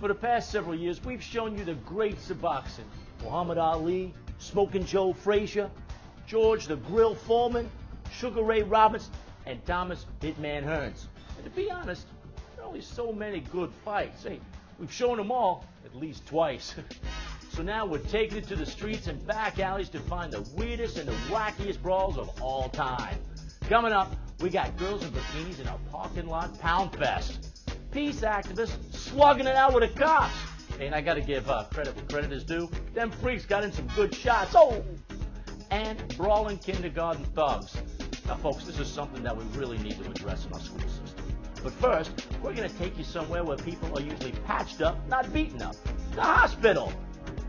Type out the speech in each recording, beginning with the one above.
For the past several years, we've shown you the greats of boxing. Muhammad Ali, Smoking Joe Frazier, George the Grill Foreman, Sugar Ray Roberts, and Thomas Hitman Hearns. And to be honest, there are only so many good fights. Hey, we've shown them all at least twice. So now we're taking it to the streets and back alleys to find the weirdest and the wackiest brawls of all time. Coming up, we got girls in bikinis in a parking lot pound fest. Peace activists slugging it out with the cops. Hey, and I got to give credit where credit is due. Them freaks got in some good shots. Oh! And brawling kindergarten thugs. Now, folks, this is something that we really need to address in our school system. But first, we're going to take you somewhere where people are usually patched up, not beaten up. The hospital.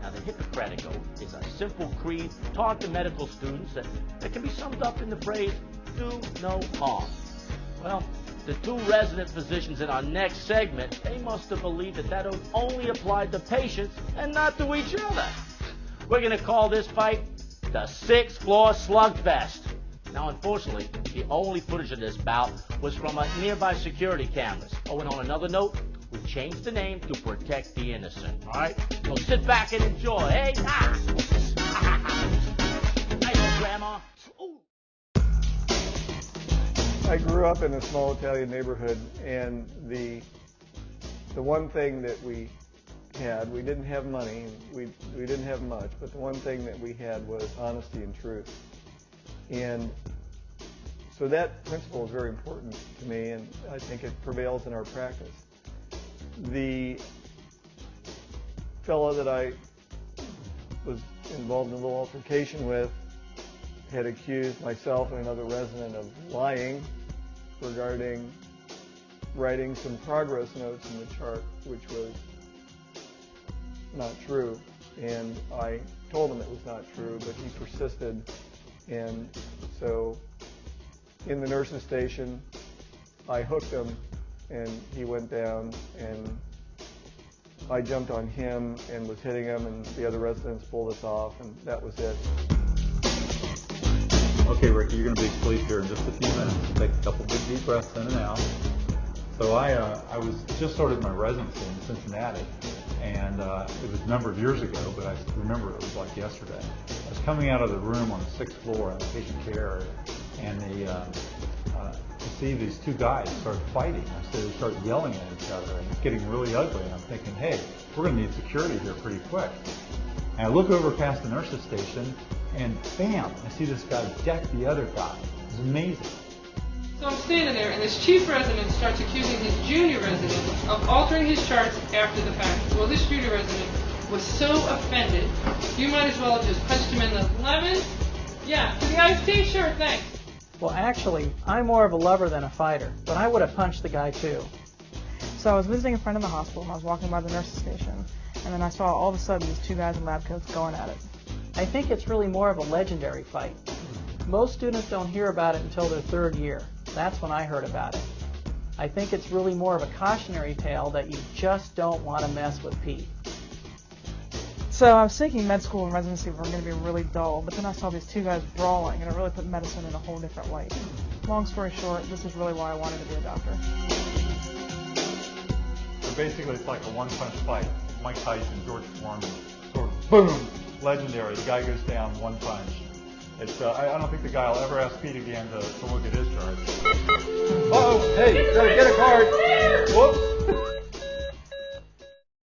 Now, the Hippocratic Oath is a simple creed taught to medical students that can be summed up in the phrase, do no harm. Well, the two resident physicians in our next segment, they must have believed that oath only applied to patients and not to each other. We're going to call this fight the Sixth Floor Slugfest. Now, unfortunately, the only footage of this bout was from nearby security cameras. Oh, and on another note, we changed the name to protect the innocent. All right? So sit back and enjoy. Hey, Nice, Grandma. Ooh. I grew up in a small Italian neighborhood, and the one thing that we had, we didn't have money, we didn't have much, but the one thing that we had was honesty and truth. And so that principle is very important to me, and I think it prevails in our practice. The fellow that I was involved in a little altercation with had accused myself and another resident of lying regarding writing some progress notes in the chart, which was not true. And I told him it was not true, but he persisted. And so in the nurse's station, I hooked him, and he went down, and I jumped on him and was hitting him, and the other residents pulled us off, and that was it. Okay, Ricky, you're going to be asleep here in just a few minutes. Take a couple big deep breaths in and out. So I was just started my residency in Cincinnati, and it was a number of years ago, but I remember it was like yesterday. I was coming out of the room on the 6th floor in the patient care area, and to see these two guys start fighting. So they start yelling at each other, and it's getting really ugly, and I'm thinking, hey, we're going to need security here pretty quick. And I look over past the nurse's station, and bam, I see this guy deck the other guy. It's amazing. So I'm standing there, and this chief resident starts accusing his junior resident of altering his charts after the fact. Well, this junior resident was so offended, you might as well have just punched him in the lemon. Yeah, to the iced tea, sure, thanks. Well, actually, I'm more of a lover than a fighter, but I would have punched the guy too. So I was visiting a friend in the hospital, and I was walking by the nurse's station, and then I saw all of a sudden these two guys in lab coats going at it. I think it's really more of a legendary fight. Most students don't hear about it until their third year. That's when I heard about it. I think it's really more of a cautionary tale that you just don't want to mess with Pete. So I was thinking med school and residency were going to be really dull, but then I saw these two guys brawling, and it really put medicine in a whole different light. Long story short, this is really why I wanted to be a doctor. So basically it's like a one-punch fight. Mike Tyson, George Foreman, sort of boom, legendary. The guy goes down one punch. It's I don't think the guy will ever ask Pete again to look at his charts. Uh-oh, hey, gotta get a card. Whoops.